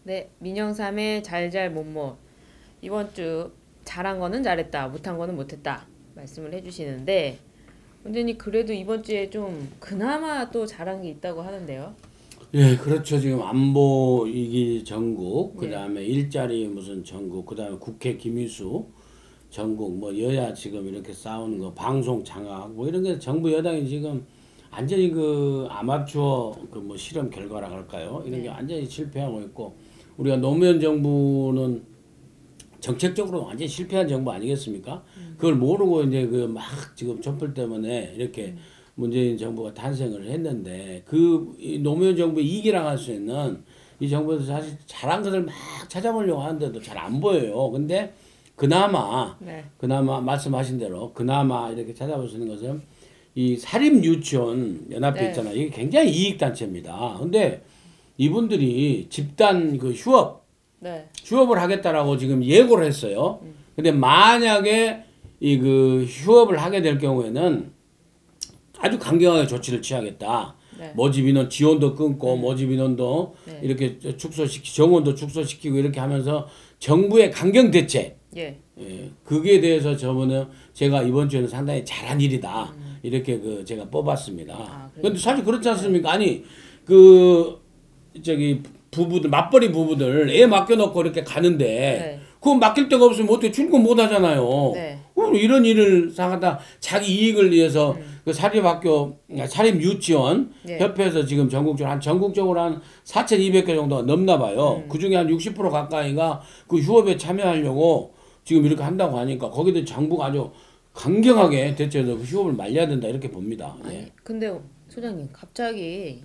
네, 민영삼의 잘잘 못못. 이번 주 잘한 거는 잘했다, 못한 거는 못했다 말씀을 해주시는데 원장님 그래도 이번 주에 좀 그나마 또 잘한 게 있다고 하는데요. 예, 그렇죠. 지금 안보 위기 전국, 그 예, 다음에 일자리 무슨 전국, 그 다음에 국회 기밀수 전국, 뭐 여야 지금 이렇게 싸우는 거, 방송 장악, 뭐 이런 게 정부 여당이 지금 완전히 그 아마추어 그 뭐 실험 결과라 할까요? 이런 게 네, 완전히 실패하고 있고, 우리가 노무현 정부는 정책적으로 완전히 실패한 정부 아니겠습니까? 그걸 모르고 이제 그 막 지금 촛불 때문에 이렇게 문재인 정부가 탄생을 했는데 이 노무현 정부의 이기랑 할 수 있는 이 정부에서 사실 잘한 것을 막 찾아보려고 하는데도 잘 안 보여요. 근데 그나마 네, 그나마 말씀하신 대로 그나마 이렇게 찾아볼 수 있는 것은 이 사립유치원 연합회 네, 있잖아요. 이게 굉장히 이익단체입니다. 근데 이분들이 집단 그 휴업을 하겠다라고 지금 예고를 했어요. 근데 만약에 이 그 휴업을 하게 될 경우에는 아주 강경하게 조치를 취하겠다. 네, 모집 인원 지원도 끊고 모집 인원도 네, 이렇게 정원도 축소시키고 이렇게 하면서 정부의 강경 대책, 예, 그게 대해서 제가 이번 주에는 상당히 잘한 일이다. 이렇게 제가 뽑았습니다. 아, 근데 그래요. 사실 그렇지 않습니까? 아니, 그, 부부들, 맞벌이 부부들 애 맡겨놓고 이렇게 가는데, 네, 그거 맡길 데가 없으면 어떻게 출근 못 하잖아요. 네, 이런 일을 상하다 자기 이익을 위해서 그 사립유치원 예, 협회에서 지금 전국적으로 한 4,200개 정도가 넘나 봐요. 그중에 한 60% 가까이가 그 휴업에 참여하려고 지금 이렇게 한다고 하니까 거기도 정부가 아주 강경하게 대처해서 그 휴업을 말려야 된다 이렇게 봅니다. 아니 예. 근데 소장님 갑자기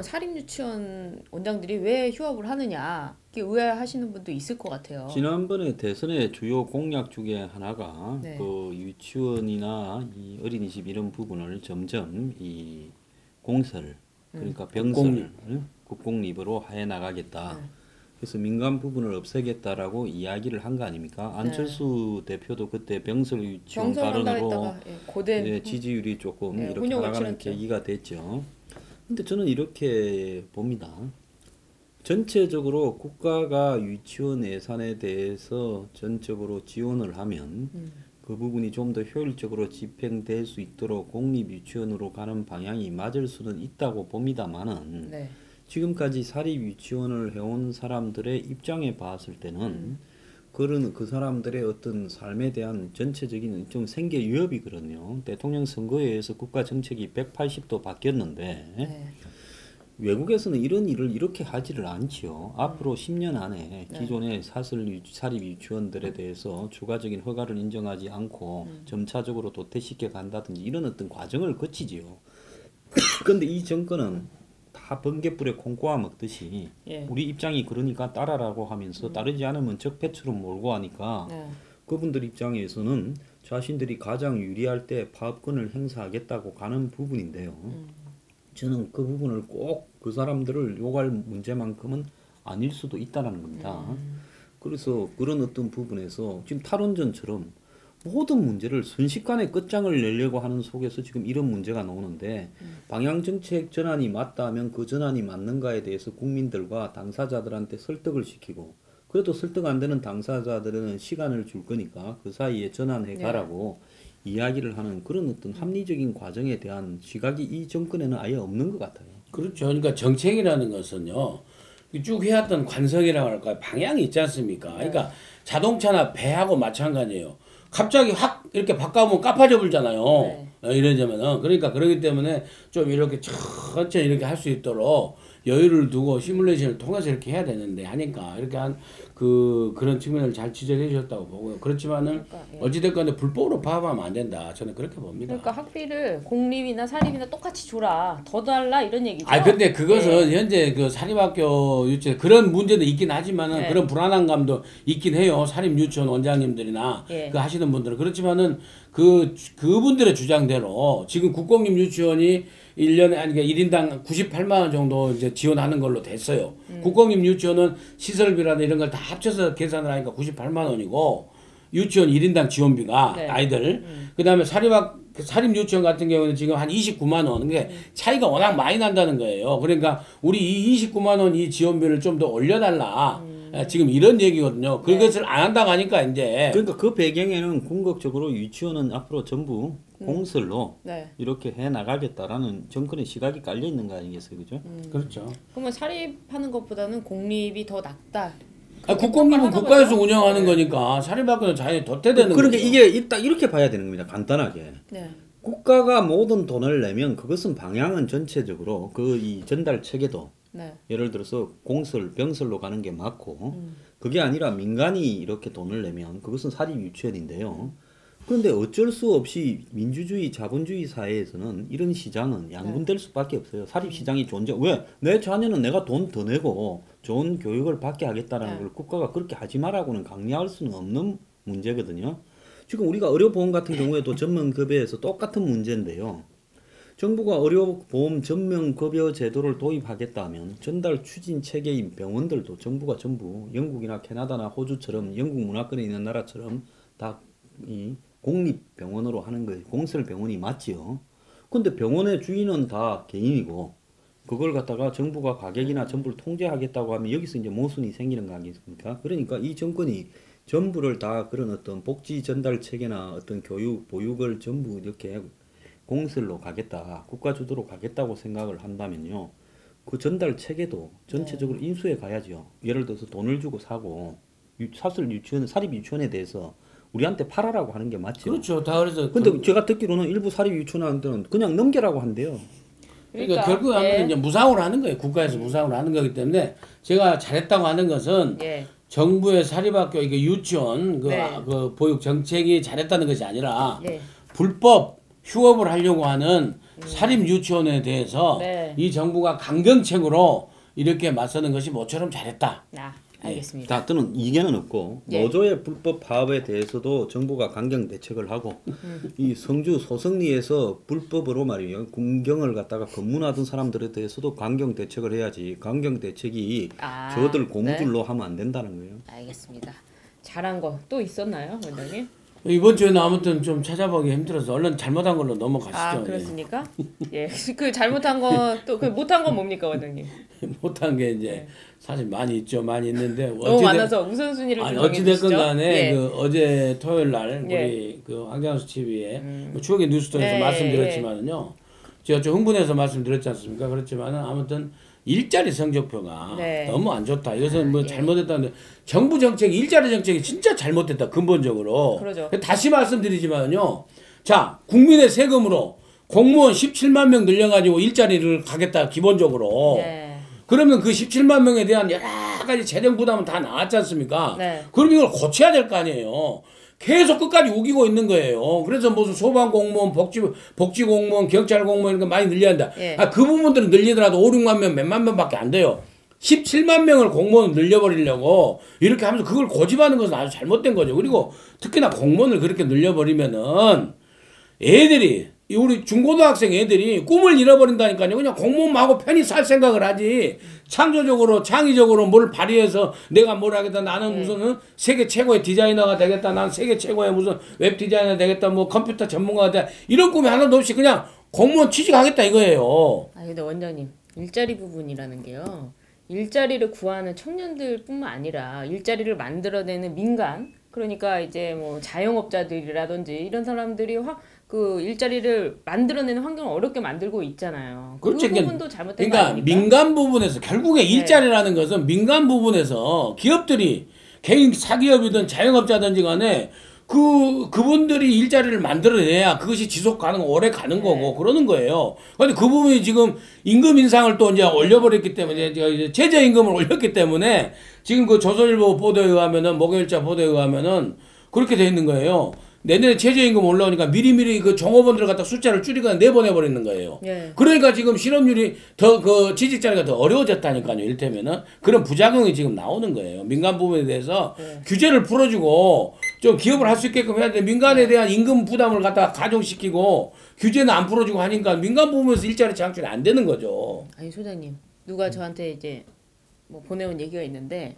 사립 유치원 원장들이 왜 휴업을 하느냐 이게 의아해하시는 분도 있을 것 같아요. 지난번에 대선의 주요 공약 중에 하나가 네, 그 유치원이나 이 어린이집 이런 부분을 점점 이 공설, 그러니까 병설을 국공립으로 해 나가겠다. 그래서 민간 부분을 없애겠다라고 이야기를 한 거 아닙니까? 네, 안철수 대표도 그때 병설 유치원 병설한다 발언으로 했다가 고된 지지율이 조금 이렇게 훈육을 하락하는 치렀죠. 계기가 됐죠. 근데 저는 이렇게 봅니다. 전체적으로 국가가 유치원 예산에 대해서 전적으로 지원을 하면 그 부분이 좀 더 효율적으로 집행될 수 있도록 공립 유치원으로 가는 방향이 맞을 수는 있다고 봅니다만은 네, 지금까지 사립 유치원을 해온 사람들의 입장에 봤을 때는 그런 그 사람들의 어떤 삶에 대한 전체적인 좀 생계 위협이거든요. 대통령 선거에 의해서 국가 정책이 180도 바뀌었는데 네, 외국에서는 이런 일을 이렇게 하지를 않지요. 앞으로 10년 안에 네, 기존의 사립 유치원들에 대해서 추가적인 허가를 인정하지 않고 점차적으로 도태시켜 간다든지 이런 어떤 과정을 거치지요. 그런데 이 정권은 다 번개불에 콩고아 먹듯이 예, 우리 입장이 그러니까 따라라고 하면서 따르지 않으면 적폐처럼 몰고 하니까 네, 그분들 입장에서는 자신들이 가장 유리할 때 파업권을 행사하겠다고 가는 부분인데요. 저는 그 부분을 꼭 그 사람들을 욕할 문제만큼은 아닐 수도 있다는 겁니다. 그래서 그런 어떤 부분에서 지금 탈원전처럼 모든 문제를 순식간에 끝장을 내려고 하는 속에서 지금 이런 문제가 나오는데 방향정책 전환이 맞다면 그 전환이 맞는가에 대해서 국민들과 당사자들한테 설득을 시키고 그래도 설득 안 되는 당사자들은 시간을 줄 거니까 그 사이에 전환해 네, 가라고 이야기를 하는 그런 어떤 합리적인 과정에 대한 시각이 이 정권에는 아예 없는 것 같아요. 그렇죠. 그러니까 정책이라는 것은요. 쭉 해왔던 관성이라고 할까요? 방향이 있지 않습니까? 그러니까 자동차나 배하고 마찬가지예요. 갑자기 확 이렇게 바꿔보면 까파져 불잖아요. 네, 이러자면은. 그러니까 그러기 때문에 좀 이렇게 천천히 이렇게 할 수 있도록 여유를 두고 시뮬레이션을 통해서 이렇게 해야 되는데 하니까 이렇게 그런 측면을 잘 지적해 주셨다고 보고요. 그렇지만은 그러니까 예. 어찌됐건 불법으로 파업하면 안 된다. 저는 그렇게 봅니다. 그러니까 학비를 공립이나 사립이나 똑같이 줘라 더 달라 이런 얘기죠. 근데 그것은 예, 현재 그 사립학교 유치 그런 문제도 있긴 하지만은 네, 그런 불안한 감도 있긴 해요. 사립 유치원 원장님들이나 예, 그 하시는 분들은 그렇지만은 그분들의 주장대로 지금 국공립 유치원이 1년에 아니 그러니까 1인당 98만 원 정도 이제 지원하는 걸로 됐어요. 국공립 유치원은 시설비라든 이런 걸 다 합쳐서 계산을 하니까 98만 원이고 유치원 1인당 지원비가 네, 아이들 그다음에 그 사립 유치원 같은 경우는 지금 한 29만 원. 그게 차이가 워낙 많이 난다는 거예요. 그러니까 우리 이 29만 원 이 지원비를 좀 더 올려달라. 지금 이런 얘기거든요. 그것을 안 한다고 하니까 이제. 그러니까 그 배경에는 궁극적으로 유치원은 앞으로 전부 공설로 네. 이렇게 해 나가겠다라는 정권의 시각이 깔려 있는 거 아니겠어요, 그죠? 그렇죠. 그러면 사립하는 것보다는 공립이 더 낫다. 국공립은 국가에서 운영하는 거니까 사립학교는 자연히 도태되는 그러니까 거죠. 이게 딱 이렇게 봐야 되는 겁니다. 간단하게. 네. 국가가 모든 돈을 내면 그것은 방향은 전체적으로 그 이 전달 체계도 네. 예를 들어서 공설, 병설로 가는 게 맞고 그게 아니라 민간이 이렇게 돈을 내면 그것은 사립 유치원인데요. 그런데 어쩔 수 없이 민주주의, 자본주의 사회에서는 이런 시장은 양분될 수밖에 없어요. 사립 시장이 왜? 내 자녀는 내가 돈 더 내고 좋은 교육을 받게 하겠다는 걸 국가가 그렇게 하지 말라고는 강요할 수는 없는 문제거든요. 지금 우리가 의료보험 같은 경우에도 전면급여에서 똑같은 문제인데요. 정부가 의료보험 전면급여 제도를 도입하겠다 하면 전달 추진 체계인 병원들도 정부가 전부 영국이나 캐나다나 호주처럼 영국 문화권에 있는 나라처럼 다 이 공립병원으로 하는 거예요. 공설병원이 맞지요. 근데 병원의 주인은 다 개인이고 그걸 갖다가 정부가 가격이나 전부를 통제하겠다고 하면 여기서 이제 모순이 생기는 거 아니겠습니까? 그러니까 이 정권이 전부를 다 그런 어떤 복지 전달 체계나 어떤 교육, 보육을 전부 이렇게 공설로 가겠다, 국가 주도로 가겠다고 생각을 한다면요. 그 전달 체계도 전체적으로 인수해 가야죠. 예를 들어서 돈을 주고 사고 사설 유치원, 사립 유치원에 대해서 우리한테 팔아라고 하는 게 맞죠. 그렇죠. 다 그래서. 근데 제가 듣기로는 일부 사립 유치원들은 그냥 넘겨라고 한대요. 그러니까 결국 하면 이제 무상으로 하는 거예요. 국가에서 무상으로 하는 거기 때문에 제가 잘했다고 하는 것은 정부의 사립학교 이게 유치원 그 보육 정책이 잘했다는 것이 아니라 불법 휴업을 하려고 하는 사립 유치원에 대해서 이 정부가 강경책으로 이렇게 맞서는 것이 모처럼 잘했다. 알겠습니다. 다 뜨는 이견은 없고 노조의 불법 파업에 대해서도 정부가 강경 대책을 하고 이 성주 소성리에서 불법으로 말이에요 군경을 갖다가 검문하던 사람들에 대해서도 강경 대책을 해야지 강경 대책이 저들 고무줄로 하면 안 된다는 거예요. 알겠습니다. 잘한 거 또 있었나요, 원장님? 이번 주에는 아무튼 좀 찾아보기 힘들어서 얼른 잘못한 걸로 넘어가시죠. 아 그렇습니까? 예, 그 잘못한 거 또 그 못한 건 뭡니까, 원장님? 못한 게 이제 사실 많이 있죠, 많이 있는데 너무 많아서 우선순위를 좀 어찌 됐건 정해주시죠. 간에 그 어제 토요일 날 우리 그 황장수 TV에 추억의 뉴스톤에서 말씀드렸지만은요, 제가 좀 흥분해서 말씀드렸지 않습니까? 그렇지만은 아무튼 일자리 성적표가 너무 안 좋다. 이것은 뭐 잘못했다는데 정부 정책이 일자리 정책이 진짜 잘못됐다 근본적으로. 그러죠. 다시 말씀드리지만요. 자, 국민의 세금으로 공무원 17만 명 늘려가지고 일자리를 가겠다 기본적으로. 그러면 그 17만 명에 대한 여러 가지 재정 부담은 다 나왔지 않습니까? 그럼 이걸 고쳐야 될 거 아니에요. 계속 끝까지 우기고 있는 거예요. 그래서 무슨 소방공무원, 복지공무원, 경찰공무원 이런 거 많이 늘려야 한다. 그 부분들은 늘리더라도 5, 6만 명, 몇만 명밖에 안 돼요. 17만 명을 공무원을 늘려버리려고 이렇게 하면서 그걸 고집하는 것은 아주 잘못된 거죠. 그리고 특히나 공무원을 그렇게 늘려버리면은 애들이 우리 중고등학생 애들이 꿈을 잃어버린다니까요. 그냥 공무원하고 편히 살 생각을 하지. 창조적으로 창의적으로 뭘 발휘해서 내가 뭘 하겠다. 나는 무슨 세계 최고의 디자이너가 되겠다. 나는 세계 최고의 무슨 웹 디자이너 되겠다. 뭐 컴퓨터 전문가가 되겠다. 이런 꿈이 하나도 없이 그냥 공무원 취직하겠다 이거예요. 아 근데 원장님 일자리 부분이라는 게요. 일자리를 구하는 청년들뿐만 아니라 일자리를 만들어내는 민간 그러니까 이제 뭐 자영업자들이라든지 이런 사람들이 그 일자리를 만들어내는 환경을 어렵게 만들고 있잖아요. 그렇죠. 그 부분도 잘못된 거 그러니까 아닙니까? 민간 부분에서 결국에 일자리라는 것은 민간 부분에서 기업들이 개인 사기업이든 자영업자든지 간에 그분들이 일자리를 만들어내야 그것이 지속 가능 오래 가는 거고 그러는 거예요. 근데 그 부분이 지금 임금 인상을 또 이제 올려버렸기 때문에 이제 최저임금을 올렸기 때문에 지금 그 조선일보 보도에 의하면은 목요일자 보도에 의하면은 그렇게 돼 있는 거예요. 내년에 최저임금 올라오니까 미리미리 그 종업원들 갖다 숫자를 줄이거나 내보내버리는 거예요. 그러니까 지금 실업률이 더 그 취직자리가 더 어려워졌다니까요. 이를테면은 그런 부작용이 지금 나오는 거예요. 민간 부분에 대해서 규제를 풀어주고 좀 기업을 할 수 있게끔 해야 돼. 민간에 대한 임금 부담을 갖다가 가중시키고 규제는 안 풀어주고 하니까 민간 부분에서 일자리 창출이 안 되는 거죠. 아니 소장님 누가 저한테 이제 뭐 보내온 얘기가 있는데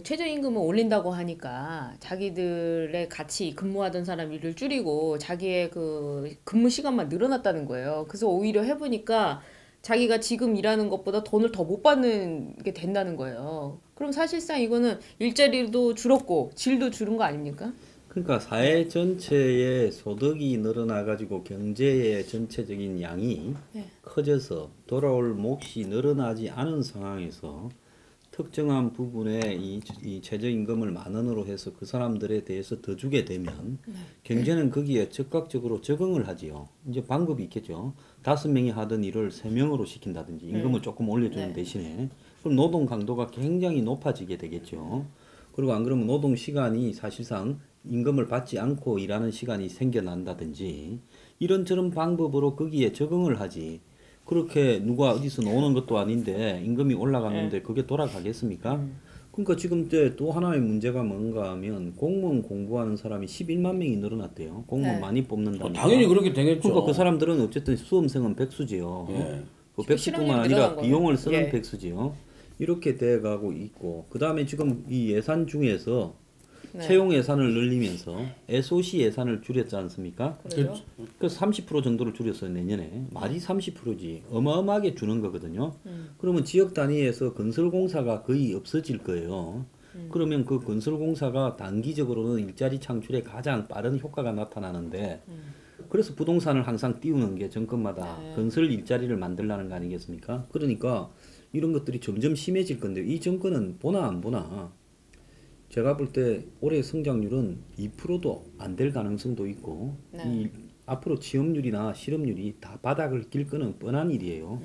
최저임금을 올린다고 하니까 자기들의 같이 근무하던 사람 일을 줄이고 자기의 그 근무 시간만 늘어났다는 거예요. 그래서 오히려 해보니까 자기가 지금 일하는 것보다 돈을 더 못 받는 게 된다는 거예요. 그럼 사실상 이거는 일자리도 줄었고 질도 줄은 거 아닙니까? 그러니까 사회 전체의 소득이 늘어나가지고 경제의 전체적인 양이 네. 커져서 돌아올 몫이 늘어나지 않은 상황에서 특정한 부분에 이 최저임금을 10,000원으로 해서 그 사람들에 대해서 더 주게 되면 경제는 거기에 즉각적으로 적응을 하지요. 이제 방법이 있겠죠. 5명이 하던 일을 3명으로 시킨다든지 임금을 조금 올려주는 대신에 그럼 노동 강도가 굉장히 높아지게 되겠죠. 그리고 안 그러면 노동 시간이 사실상 임금을 받지 않고 일하는 시간이 생겨난다든지 이런저런 방법으로 거기에 적응을 하지. 그렇게 누가 어디서 나오는 것도 아닌데 임금이 올라갔는데 그게 돌아가겠습니까? 그러니까 지금 또 하나의 문제가 뭔가 하면 공무원 공부하는 사람이 11만 명이 늘어났대요. 공무원 많이 뽑는다니까. 당연히 그렇게 되겠죠. 그러니까 그 사람들은 어쨌든 수험생은 백수지요. 그 백수뿐만 아니라 비용을 쓰는 백수지요. 이렇게 돼가고 있고 그 다음에 지금 이 예산 중에서 채용 예산을 늘리면서 SOC 예산을 줄였지 않습니까? 그렇죠. 그래서 30% 정도를 줄였어요 내년에. 말이 30%지 어마어마하게 주는 거거든요. 그러면 지역 단위에서 건설공사가 거의 없어질 거예요. 그러면 그 건설공사가 단기적으로는 일자리 창출에 가장 빠른 효과가 나타나는데 그래서 부동산을 항상 띄우는 게 정권마다 건설 일자리를 만들라는 거 아니겠습니까? 그러니까 이런 것들이 점점 심해질 건데 이 정권은 보나 안 보나 제가 볼 때 올해 성장률은 2%도 안 될 가능성도 있고 이 앞으로 취업률이나 실업률이 다 바닥을 길 거는 뻔한 일이에요.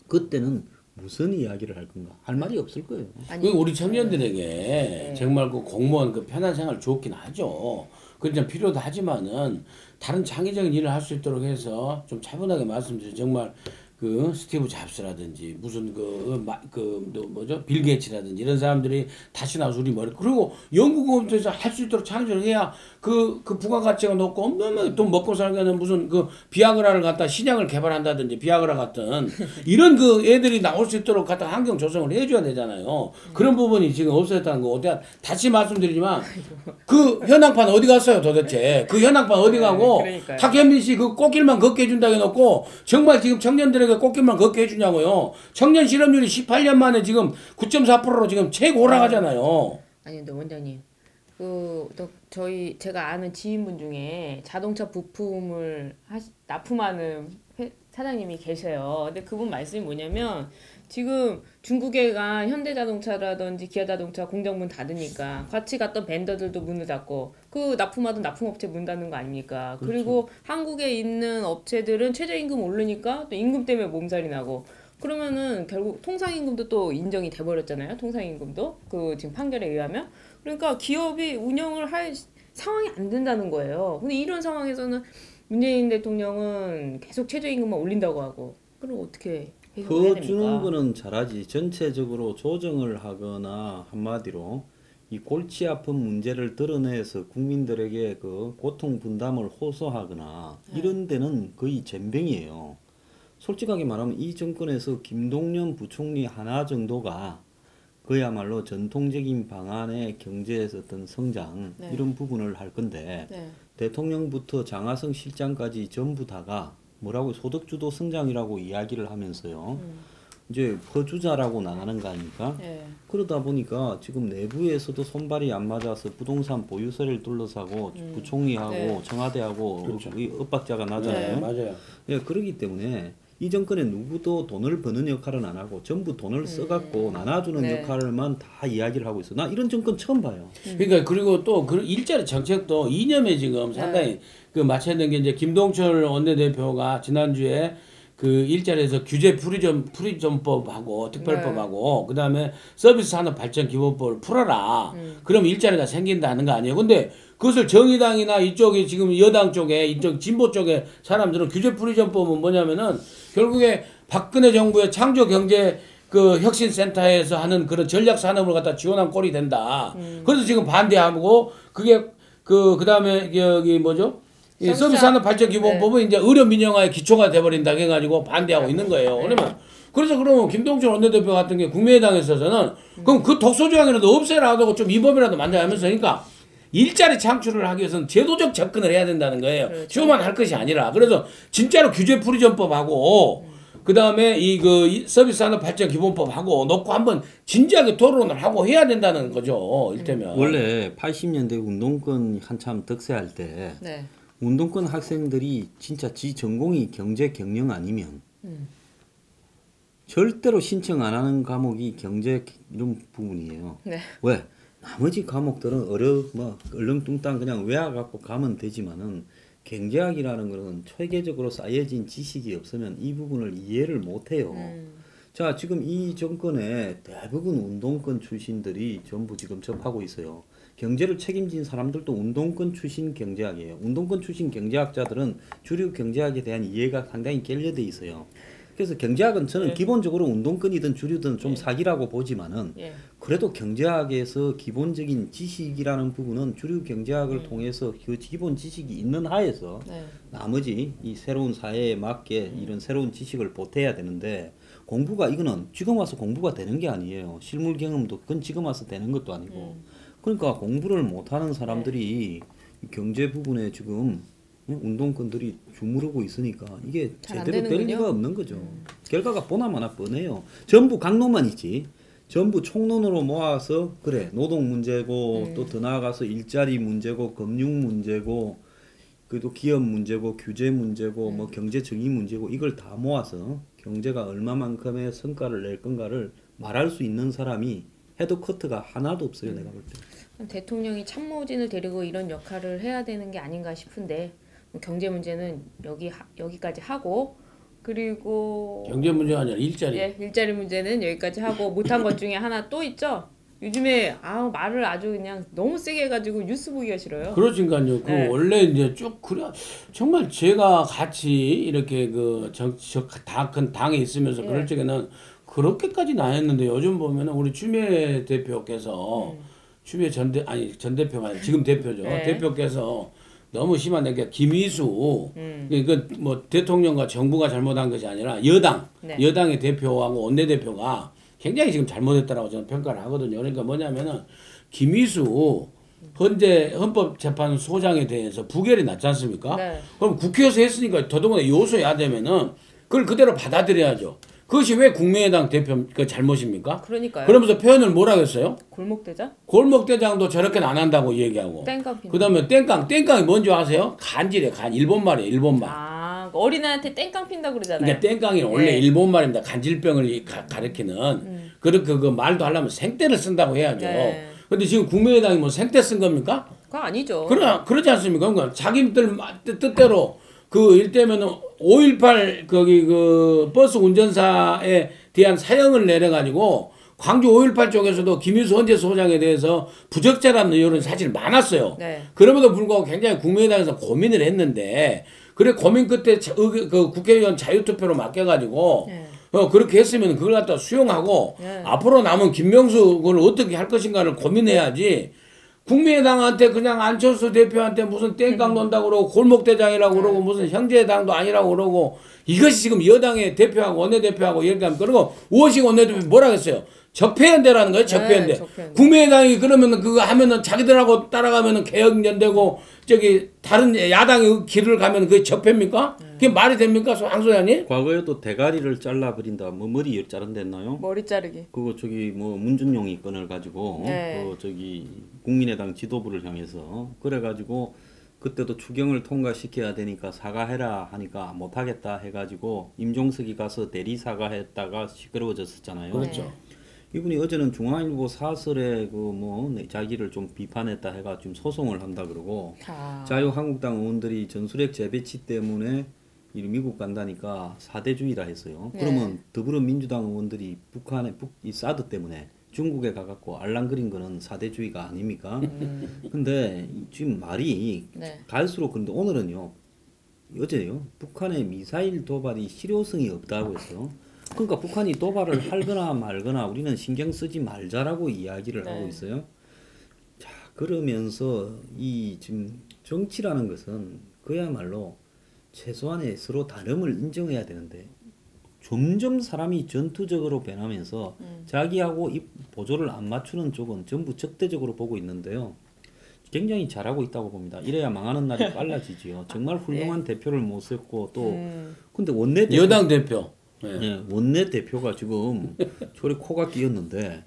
그때는 무슨 이야기를 할 건가? 할 말이 없을 거예요. 그 우리 청년들에게 정말 그 공무원 그 편한 생활 좋긴 하죠. 그건 필요도 하지만은 다른 창의적인 일을 할 수 있도록 해서 좀 차분하게 말씀드려 정말 그 스티브 잡스라든지 무슨 뭐죠 빌 게이츠라든지 이런 사람들이 다시 나와서 우리 머리 그리고 연구공업에서 할 수 있도록 창조를 해야 그 부가가치가 높고 엄청나게 또 먹고 살게는 무슨 그 비아그라를 갖다 신약을 개발한다든지 비아그라 같은 이런 그 애들이 나올 수 있도록 갖다 환경 조성을 해줘야 되잖아요. 그런 부분이 지금 없어졌다는 거 어떻게 다시 말씀드리지만 그 현황판 어디 갔어요 도대체 그 현황판 어디 가고 탁현민 씨 그 꽃길만 걷게 해준다고 해놓고 정말 지금 청년들의 꽃길만 걷게 해주냐고요. 청년 실업률이 18년 만에 지금 9.4%로 지금 최고 올라가잖아요. 아니 근데 원장님 또 제가 아는 지인분 중에 자동차 부품을 납품하는 사장님이 계세요. 근데 그분 말씀이 뭐냐면 지금 중국에 간 현대자동차라든지 기아자동차 공장 문 닫으니까 같이 갔던 벤더들도 문을 닫고 그 납품하던 납품업체 문 닫는 거 아닙니까? 그렇죠. 그리고 한국에 있는 업체들은 최저임금 오르니까 또 임금 때문에 몸살이 나고 그러면은 결국 통상임금도 또 인정이 돼버렸잖아요. 통상임금도 그 지금 판결에 의하면 그러니까 기업이 운영을 할 상황이 안 된다는 거예요. 근데 이런 상황에서는 문재인 대통령은 계속 최저임금만 올린다고 하고 그럼 어떻게 그 주는 거는 잘하지. 전체적으로 조정을 하거나 한마디로 이 골치 아픈 문제를 드러내서 국민들에게 그 고통 분담을 호소하거나 이런 데는 거의 젬병이에요. 솔직하게 말하면 이 정권에서 김동연 부총리 하나 정도가 그야말로 전통적인 방안의 경제에서 어떤 성장 이런 부분을 할 건데 대통령부터 장하성 실장까지 전부 다가 뭐라고 소득주도 성장이라고 이야기를 하면서요. 이제 퍼주자라고 나가는 거 아닙니까? 그러다 보니까 지금 내부에서도 손발이 안 맞아서 부동산 보유세를 둘러싸고 부총리하고 청와대하고 그렇죠. 엇박자가 나잖아요. 맞아요. 그러기 때문에 이 정권에 누구도 돈을 버는 역할은 안 하고 전부 돈을 써갖고 나눠주는 역할만 다 이야기를 하고 있어. 나 이런 정권 처음 봐요. 그러니까 그리고 또 그 일자리 정책도 이념에 지금 상당히 그 맞춰야 되는 게 이제 김동철 원내대표가 지난주에 그 일자리에서 규제 프리존법하고 특별법하고 그다음에 서비스 산업 발전 기본법을 풀어라. 그럼 일자리가 생긴다는 거 아니에요. 근데 그것을 정의당이나 이쪽에 지금 여당 쪽에 이쪽 진보 쪽에 사람들은 규제 프리존법은 뭐냐면은 결국에 박근혜 정부의 창조 경제 그 혁신센터에서 하는 그런 전략 산업을 갖다 지원한 꼴이 된다. 그래서 지금 반대하고 그게 그다음에 여기 뭐죠? 이 서비스 산업 발전 기본법은 이제 의료 민영화의 기초가 돼버린다 해가지고 반대하고 있는 거예요. 그러면 그래서 그러면 김동철 원내대표 같은 게 국민의당에 있어서는 그럼 그 독소조항이라도 없애라 하고 좀 위법이라도 만들어 하면서 그러니까 일자리 창출을 하기 위해서는 제도적 접근을 해야 된다는 거예요. 그렇죠. 쇼만 할 것이 아니라. 그래서 진짜로 규제 프리전법하고 그다음에 이 서비스 산업 발전 기본법하고 놓고 한번 진지하게 토론을 하고 해야 된다는 거죠. 일테면. 원래 80년대 운동권 한참 득세할 때 네. 운동권 학생들이 진짜 지 전공이 경제 경영 아니면 절대로 신청 안 하는 과목이 경제 이런 부분이에요. 네. 왜? 나머지 과목들은 뭐 얼렁뚱땅 그냥 외워갖고 가면 되지만은 경제학이라는 것은 체계적으로 쌓여진 지식이 없으면 이 부분을 이해를 못해요. 자, 지금 이 정권에 대부분 운동권 출신들이 전부 지금 접하고 있어요. 경제를 책임진 사람들도 운동권 출신 경제학이에요. 운동권 출신 경제학자들은 주류 경제학에 대한 이해가 상당히 결여돼 있어요. 그래서 경제학은 저는 예. 기본적으로 운동권이든 주류든 좀 예. 사기라고 보지만은 예. 그래도 경제학에서 기본적인 지식이라는 부분은 주류 경제학을 통해서 그 기본 지식이 있는 하에서 네. 나머지 이 새로운 사회에 맞게 이런 새로운 지식을 보태야 되는데 공부가 이거는 지금 와서 공부가 되는 게 아니에요. 실물 경험도 그건 지금 와서 되는 것도 아니고 그러니까 공부를 못하는 사람들이 이 경제 부분에 지금 운동권들이 주무르고 있으니까 이게 잘안 제대로 될 되는군요. 리가 없는 거죠. 결과가 보나마나 뻔해요. 전부 강론만 있지. 전부 총론으로 모아서 그래 노동 문제고 또 더 나아가서 일자리 문제고 금융 문제고 그래도 기업 문제고 규제 문제고 뭐 경제 정의 문제고 이걸 다 모아서 경제가 얼마만큼의 성과를 낼 건가를 말할 수 있는 사람이 헤드커트가 하나도 없어요. 내가 볼 때. 대통령이 참모진을 데리고 이런 역할을 해야 되는 게 아닌가 싶은데 뭐 경제 문제는 여기까지 하고 그리고 경제 문제가 아니라 일자리. 예, 일자리 문제는 여기까지 하고 못한 것 중에 하나 또 있죠. 요즘에 말을 아주 그냥 너무 세게 해가지고 뉴스 보기가 싫어요. 그러니까요. 그 네. 원래 이제 쭉 그래 정말 제가 같이 이렇게 다 큰 당에 있으면서 예. 그럴 적에는 그렇게까지 나였는데 요즘 보면은 우리 추미애 대표께서 추미애 전 대표가 아니라 지금 대표죠. 네. 대표께서 너무 심한 게 김희수 그 뭐 대통령과 정부가 잘못한 것이 아니라 네. 여당의 대표하고 원내대표가 굉장히 지금 잘못했다라고 저는 평가를 하거든요. 그러니까 뭐냐면은 김희수 헌법재판소장에 대해서 부결이 났지 않습니까? 네. 그럼 국회에서 했으니까 더더군다나 요소해야 되면은 그걸 그대로 받아들여야죠. 그것이 왜 국민의당 대표 그 잘못입니까? 그러니까요. 그러면서 표현을 뭐라고 했어요? 골목대장? 골목대장도 저렇게는 안 한다고 얘기하고. 땡깡 피는. 그다음에 땡깡이 뭔지 아세요? 간지래. 일본말이에요. 일본말. 어린아이한테 땡깡 핀다 그러잖아요. 그러니까 땡깡이 원래 네. 일본말입니다. 간질병을 가리키는. 그렇게 그 말도 하려면 생떼를 쓴다고 해야죠. 네. 근데 지금 국민의당이 뭐 생떼 쓴 겁니까? 그거 아니죠. 그러지 않습니까? 그러니까 자기들 뜻대로 그 일테면은 5.18 거기 그 버스 운전사에 대한 사형을 내려가지고 광주 5.18 쪽에서도 김일수 헌재 소장에 대해서 부적절한 의혹은 사실 많았어요. 네. 그럼에도 불구하고 굉장히 국민의당에서 고민을 했는데 그래 고민 끝에 그 국회의원 자유투표로 맡겨가지고 네. 그렇게 했으면 그걸 갖다 수용하고 네. 앞으로 남은 김명수 그걸 어떻게 할 것인가를 고민해야지. 국민의당한테 그냥 안철수 대표한테 무슨 땡깡 논다고 그러고 골목대장이라고 그러고 무슨 형제당도 아니라고 그러고 이것이 지금 여당의 대표하고 원내대표하고 이렇게 하면 그리고 우호식 원내대표 뭐라 했어요? 적폐연대라는 거예요. 적폐연대. 네, 적폐연대. 국민의당이 그러면은 그거 하면은 자기들하고 따라가면은 개혁연대고 저기 다른 야당의 길을 가면 그게 적폐입니까? 그게 말이 됩니까? 황 소장님? 과거에도 대가리를 잘라버린다. 뭐 머리 자른댔나요? 머리 자르기. 그거 저기 뭐 문준용이 건을 가지고 네. 그 저기 국민의당 지도부를 향해서 그래가지고 그때도 추경을 통과시켜야 되니까 사과해라 하니까 못하겠다 해가지고 임종석이 가서 대리 사과했다가 시끄러워졌었잖아요. 그렇죠. 이분이 어제는 중앙일보 사설에 그 뭐 자기를 좀 비판했다 해가 지금 소송을 한다 그러고 자유한국당 의원들이 전술핵 재배치 때문에 이 미국 간다니까 사대주의라 했어요. 네. 그러면 더불어민주당 의원들이 이 사드 때문에 중국에 가갖고 알랑거린 거는 사대주의가 아닙니까? 근데 지금 말이 네. 갈수록 그런데 오늘은요. 어제요. 북한의 미사일 도발이 실효성이 없다고 했어요. 그러니까 북한이 도발을 하거나 말거나 우리는 신경 쓰지 말자라고 이야기를 네. 하고 있어요. 자, 그러면서 이 지금 정치라는 것은 그야말로 최소한의 서로 다름을 인정해야 되는데 점점 사람이 전투적으로 변하면서 자기하고 이 보조를 안 맞추는 쪽은 전부 적대적으로 보고 있는데요. 굉장히 잘하고 있다고 봅니다. 이래야 망하는 날이 빨라지지요. 정말 훌륭한 대표를 모셨고 또 근데 원내대표 여당 대표. 네. 예, 원내대표가 지금 저리 코가 끼었는데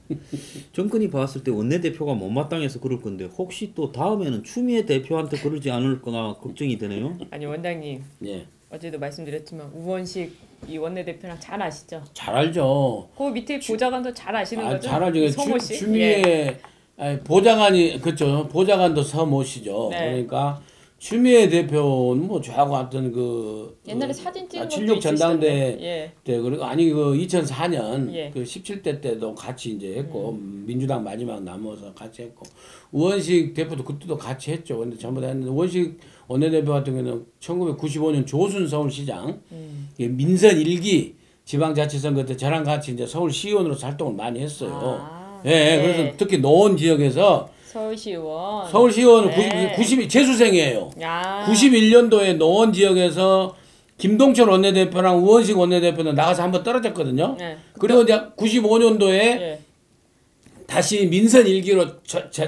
정권이 봤을 때 원내대표가 못마땅해서 그럴 건데 혹시 또 다음에는 추미애 대표한테 그러지 않을거나 걱정이 되네요. 아니 원장님 예. 어제도 말씀드렸지만 우원식 이 원내대표랑 잘 아시죠? 잘 알죠. 그 밑에 보좌관도 잘 아시는 거죠? 잘 알죠. 서모 씨. 추미애 아니, 보좌관이 그렇죠. 보좌관도 서모 씨죠. 네. 그러니까 추미애 대표는 뭐 저하고 하여튼 그 옛날에 사진 찍은 것도 76 전당대 예. 때 그리고 아니 그 2004년 예. 그 17대 때도 같이 이제 했고 민주당 마지막 남아서 같이 했고 우원식 대표도 그때도 같이 했죠. 근데 전부 다 했는데 우원식 원내대표 같은 경우는 1995년 조순 서울시장 민선 1기 지방자치선거 때 저랑 같이 이제 서울시의원으로 활동을 많이 했어요. 예, 네. 그래서 특히 노원 지역에서 서울시의원. 서울시의원은 네. 90 재수생이에요. 야. 91년도에 노원 지역에서 김동철 원내대표랑 우원식 원내대표는 나가서 한번 떨어졌거든요. 네. 그리고 이제 95년도에 예. 다시 민선 1기로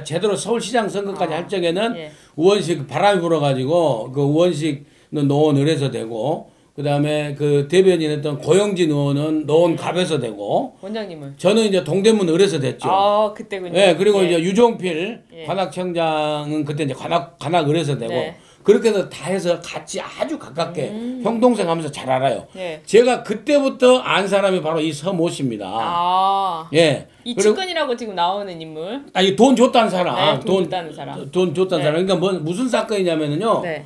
제대로 서울시장 선거까지 할 적에는 예. 우원식 바람이 불어가지고 그 우원식은 노원 을에서 되고 그 다음에 그 대변인했던 고영진 의원은 노원 갑에서 되고 원장님은. 저는 이제 동대문 을에서 됐죠. 아 그때군요. 예, 그리고 예. 이제 유종필 예. 관악청장은 그때 이제 관악 을에서 되고 네. 그렇게 해서 다 해서 같이 아주 가깝게 형 동생 하면서 잘 알아요. 예. 제가 그때부터 안 사람이 바로 이 서모 씨입니다. 아. 예. 이 그리고 측근이라고 지금 나오는 인물. 아니 돈 줬다는 사람. 네, 돈 줬다는 사람. 돈 줬다는 네. 사람. 그러니까 뭐 무슨 사건이냐면은요. 네.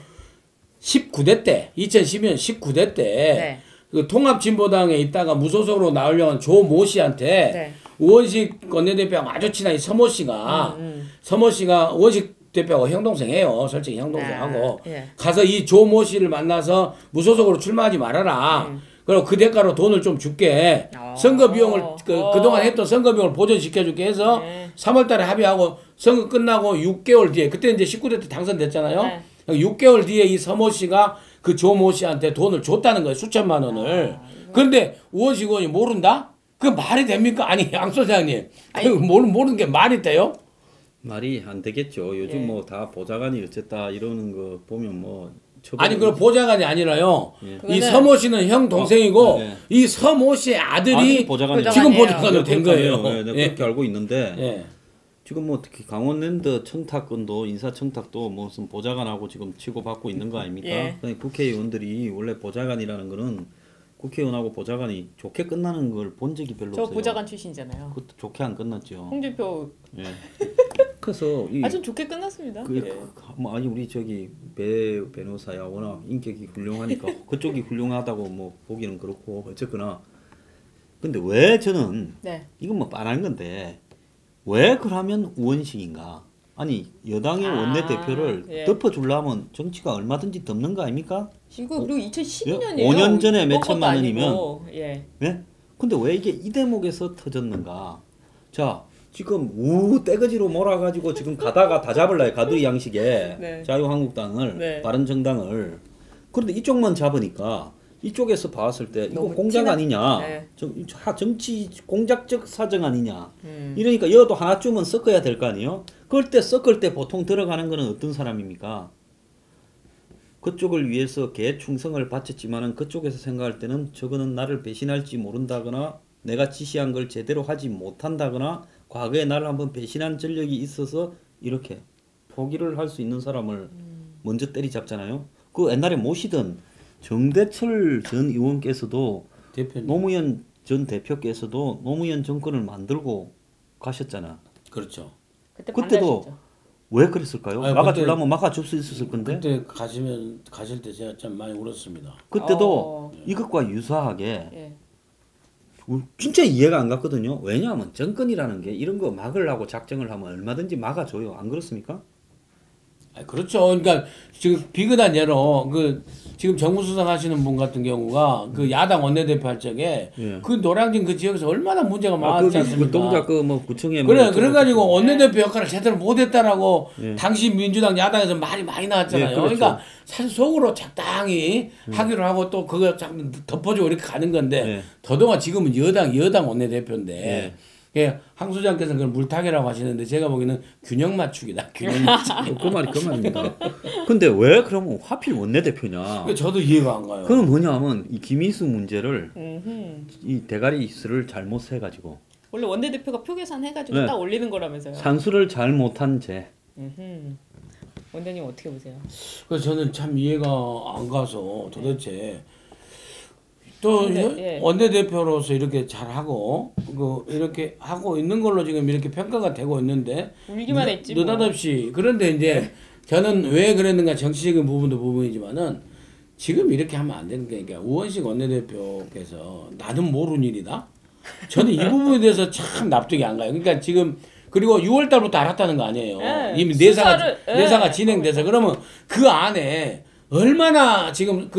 19대 때 2012년 19대 때 네. 그 통합진보당에 있다가 무소속으로 나오려고 한 조모 씨한테 네. 우원식 원내대표하고 아주 친한 이 서모 씨가 서모 씨가 우원식 대표하고 형동생이에요. 솔직히 형동생하고 예. 가서 이 조모 씨를 만나서 무소속으로 출마하지 말아라. 그리고 그 대가로 돈을 좀 줄게. 선거 비용을 그동안 했던 선거 비용을 보전시켜 줄게 해서 네. 3월 달에 합의하고 선거 끝나고 6개월 뒤에 그때 이제 19대 때 당선됐잖아요. 네. 6개월 뒤에 이 서모 씨가 그 조모 씨한테 돈을 줬다는 거예요. 수천만 원을. 그런데 우원식 의원이 모른다? 그 말이 됩니까? 아니 양 소장님. 그 모르는 게 말이 돼요? 말이 안 되겠죠. 요즘 예. 뭐 다 보좌관이 어쨌다 이러는 거 보면 뭐 아니 그럼 보좌관이 아니라요. 예. 이 서모 씨는 형 동생이고 네. 이 서모 씨의 아들이 보좌관이에요. 지금 보좌관이에요. 보좌관으로 된 거예요. 네, 네, 예. 그렇게 알고 있는데 예. 지금 뭐 특히 강원랜드 청탁건도 인사청탁도 무슨 보좌관하고 지금 치고받고 있는 거 아닙니까? 예. 그러니까 국회의원들이 원래 보좌관이라는 거는 국회의원하고 보좌관이 좋게 끝나는 걸 본 적이 별로 저 없어요. 보좌관 출신이잖아요. 그것도 좋게 안 끝났죠. 홍준표. 예. 그래서 이 아주 좋게 끝났습니다. 그, 예. 뭐 아니 우리 저기 배 변호사야 워낙 인격이 훌륭하니까 그쪽이 훌륭하다고 뭐 보기는 그렇고 어쨌거나 근데 왜 저는 네. 이건 뭐 뻔한 건데 왜 그러면 우원식인가? 아니 여당의 원내대표를 예. 덮어주려면 정치가 얼마든지 덮는 거 아닙니까? 이거 그리고 2012년이에요. 5년 전에 몇 천만 원이면 예. 예? 근데 왜 이게 이 대목에서 터졌는가? 자 지금 떼거지로 몰아가지고 지금 가다가 다 잡을라요. 가두리 양식에 네. 자유한국당을 네. 바른정당을 그런데 이쪽만 잡으니까 이쪽에서 봤을 때 이거 너무 공작 티나- 아니냐 네. 정치 공작적 사정 아니냐 이러니까 여도 하나쯤은 섞어야 될 거 아니에요. 그럴 때 섞을 때 보통 들어가는 거는 어떤 사람입니까? 그쪽을 위해서 개충성을 바쳤지만은 그쪽에서 생각할 때는 저거는 나를 배신할지 모른다거나 내가 지시한 걸 제대로 하지 못한다거나 과거에 나를 한번 배신한 전력이 있어서 이렇게 포기를 할 수 있는 사람을 먼저 때리잡잖아요. 그 옛날에 모시던 정대철 전 의원께서도 대표님. 노무현 전 대표께서도 노무현 정권을 만들고 가셨잖아. 그렇죠. 그때 그때도 반대하셨죠. 왜 그랬을까요? 아니, 막아주려면 막아줄 수 있었을 건데 그때 가실 때 제가 참 많이 울었습니다. 그때도 이것과 유사하게 예. 진짜 이해가 안 갔거든요. 왜냐하면 정권이라는 게 이런 거 막으려고 작정을 하면 얼마든지 막아줘요. 안 그렇습니까? 그렇죠. 그러니까 지금 비근한 예로 그 지금 정무수석 하시는 분 같은 경우가 그 야당 원내대표 할 적에 예. 그 노량진 그 지역에서 얼마나 문제가 많았지 않습니까? 그 동작 그뭐 구청에 그래 그래가지고 원내대표 역할을 제대로 못했다라고 예. 당시 민주당 야당에서 말이 많이 나왔잖아요. 예, 그렇죠. 그러니까 사실 속으로 적당히 하기로 하고 또 그거 자꾸 덮어주고 이렇게 가는 건데 예. 더더욱 지금은 여당 원내대표인데 예. 예, 황 소장께서는 그걸 물타기라고 하시는데 제가 보기에는 균형 맞추기다. 균형 맞추기. 그 말이 그 말입니다. 근데 왜 그러면 하필 원내대표냐? 그러니까 저도 이해가 안 가요. 그건 뭐냐면 이 김인수 문제를 음흠. 이 대가리 수를 잘못 세가지고 원래 원내대표가 표 계산해가지고 네. 딱 올리는 거라면서요. 산수를 잘 못한 죄. 음흠. 원장님 어떻게 보세요? 그래서 저는 참 이해가 안 가서 도대체 또 예. 원내대표로서 이렇게 잘하고 이렇게 하고 있는 걸로 지금 이렇게 평가가 되고 있는데 울기만 했지 뭐. 느닷없이 그런데 이제 저는 왜 그랬는가 정치적인 부분도 부분이지만은 지금 이렇게 하면 안 되는 게 그러니까 우원식 원내대표께서 나는 모르는 일이다. 저는 이 부분에 대해서 참 납득이 안 가요. 그러니까 지금 그리고 6월 달부터 알았다는 거 아니에요. 예, 이미 수사를, 내사가 예. 진행돼서 그러면 그 안에 얼마나 지금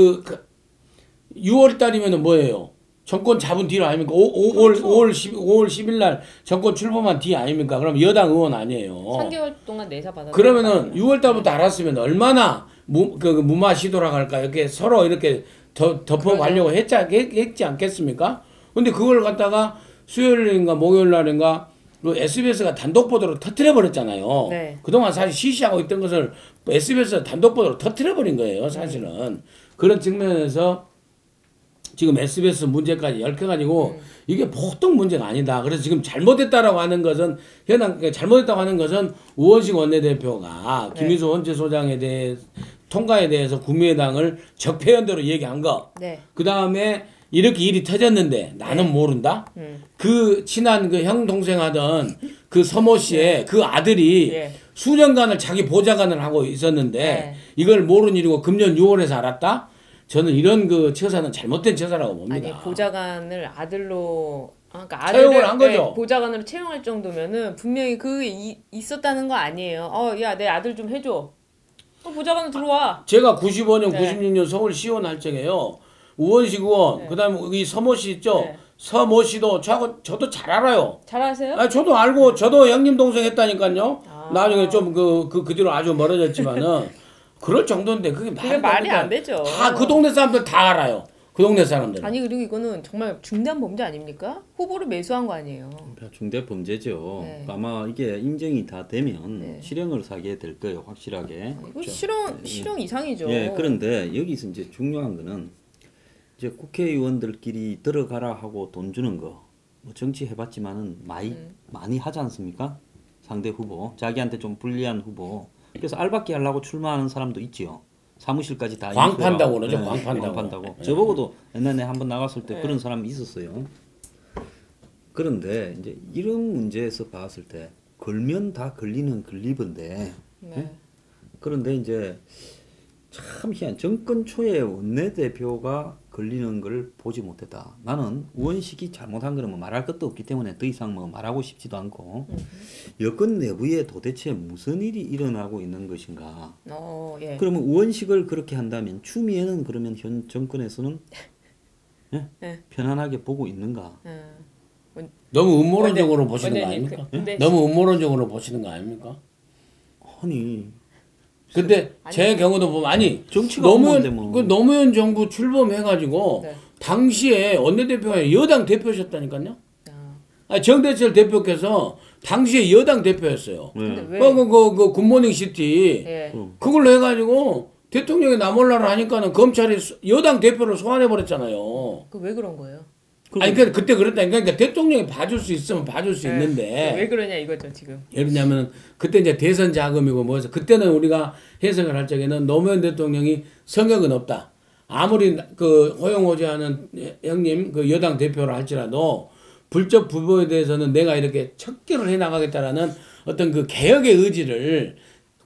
6월 달이면은 뭐예요? 정권 잡은 뒤로 아닙니까? 5월 10일 날 정권 출범한 뒤 아닙니까? 그럼 여당 의원 아니에요. 3개월 동안 내사 받았. 그러면은 6월 달부터 알았으면 얼마나 무마 시도라고 할까? 이렇게 서로 이렇게 덮어가려고 했지 않겠습니까? 근데 그걸 갖다가 수요일인가 목요일 날인가 SBS가 단독 보도로 터뜨려 버렸잖아요. 네. 그동안 사실 시시하고 있던 것을 SBS가 단독 보도로 터뜨려 버린 거예요, 사실은. 그런 측면에서 지금 SBS 문제까지 얽혀가지고 이게 보통 문제가 아니다. 그래서 지금 잘못했다라고 하는 것은 잘못했다고 하는 것은 우원식 원내대표가 네. 김희수 헌재소장에 대해 통과에 대해서 국민의당을 적폐연대로 얘기한 거. 네. 그 다음에 이렇게 일이 터졌는데 나는 모른다. 그 친한 그 형 동생 하던 그 서모 씨의 그 아들이 예. 수년간을 자기 보좌관을 하고 있었는데 네. 이걸 모르는 일이고 금년 6월에서 알았다. 저는 이런 그 처사는 잘못된 처사라고 봅니다. 아니 보좌관을 아들로 그러니까 채용을 한 거죠. 보좌관으로 채용할 정도면은 분명히 그게 있었다는 거 아니에요. 야 내 아들 좀 해줘. 보좌관으로 들어와. 제가 95년, 네. 96년 서울시의원 할 적에요. 우원식 의원, 네. 그다음에 이 서모 씨 있죠. 네. 서모 씨도 저도 잘 알아요. 잘 아세요? 아, 저도 알고 저도 형님 동생 했다니까요. 아. 나중에 좀 그 뒤로 아주 멀어졌지만은 그럴 정도인데 그게 말이 안 되죠. 다 그 동네 사람들 다 알아요. 그 동네 사람들. 아니 그리고 이거는 정말 중대한 범죄 아닙니까? 후보를 매수한 거 아니에요. 중대 범죄죠. 네. 아마 이게 인정이 다 되면 네. 실형을 사게 될 거예요, 확실하게. 이거 실형 이상이죠. 예, 그런데 여기서 이제 중요한 거는 이제 국회의원들끼리 들어가라 하고 돈 주는 거, 뭐 정치 해봤지만은 많이 하지 않습니까? 상대 후보, 자기한테 좀 불리한 후보. 그래서 알박기 하려고 출마하는 사람도 있지요. 사무실까지 다 광 인수해요. 판다고 그러죠, 네, 광 판다고. 판다고. 네. 저보고도 옛날에 한번 나갔을 때 네. 그런 사람이 있었어요. 그런데 이제 이런 문제에서 봤을 때 걸면 다 걸리는 걸리번데 네. 그런데 이제 참 희한 정권 초에 원내대표가 걸리는 걸 보지 못했다. 나는 우원식이 잘못한 거는 뭐 말할 것도 없기 때문에 더 이상 뭐 말하고 싶지도 않고 여권 내부에 도대체 무슨 일이 일어나고 있는 것인가. 예. 그러면 우원식을 그렇게 한다면 추미애는 그러면 현 정권에서는 예? 네. 편안하게 보고 있는가. 너무 음모론적으로 보시는 거 원장님, 아닙니까? 근데 너무 음모론적으로 보시는 거 아닙니까? 아니 근데 제 경우도 보면 아니 정치가 없는데 뭐. 그 노무현 정부 출범해가지고 네. 당시에 원내대표가 여당 대표셨다니까요. 아, 아니, 정대철 대표께서 당시에 여당 대표였어요. 근데 네. 왜? 그 굿모닝 시티 예. 그걸로 해가지고 대통령이 나몰라를 하니까는 검찰이 여당 대표를 소환해 버렸잖아요. 그 왜 그런 거예요? 아니 그러니까 그때 그랬다니까. 그러니까 대통령이 봐줄 수 있으면 봐줄 수 네. 있는데 왜 그러냐 이거죠 지금. 예를 들면 그때 이제 대선 자금이고 뭐해서 그때는 우리가 해석을 할 적에는 노무현 대통령이 성역은 없다. 아무리 그 호용호재하는 형님 그 여당 대표를 할지라도 불법 부보에 대해서는 내가 이렇게 척결을 해 나가겠다라는 어떤 그 개혁의 의지를